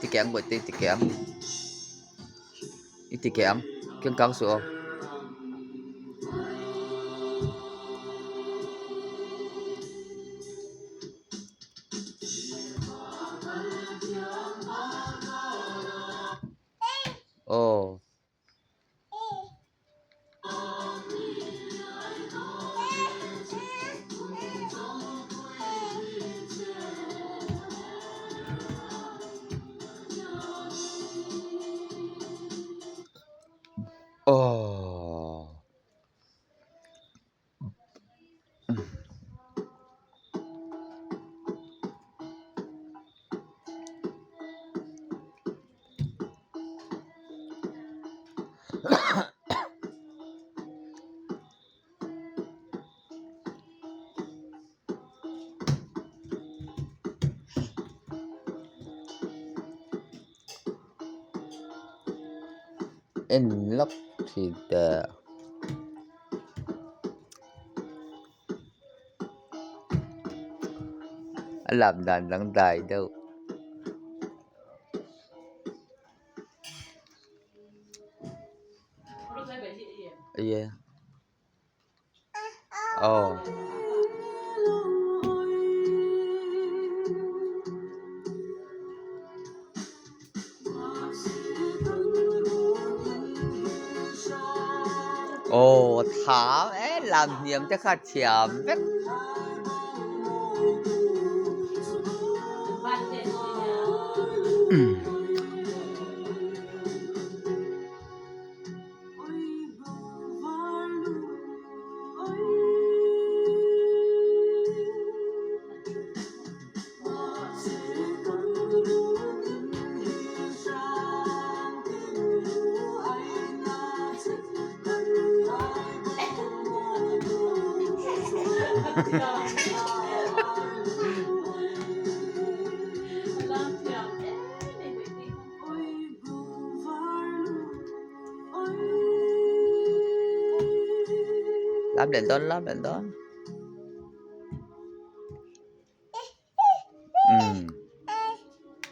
tikiang buat tikiang. Itikiang. Kung kang suo. Oh. Oh. Enlok sida. Làm đàn đăng tài đâu. Iya. Oh. Ồ, thảm ấy, làm niềm cho khát chém biết. Làm đến đón, làm đến đón.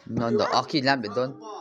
Non, no, okay, làm đến đón.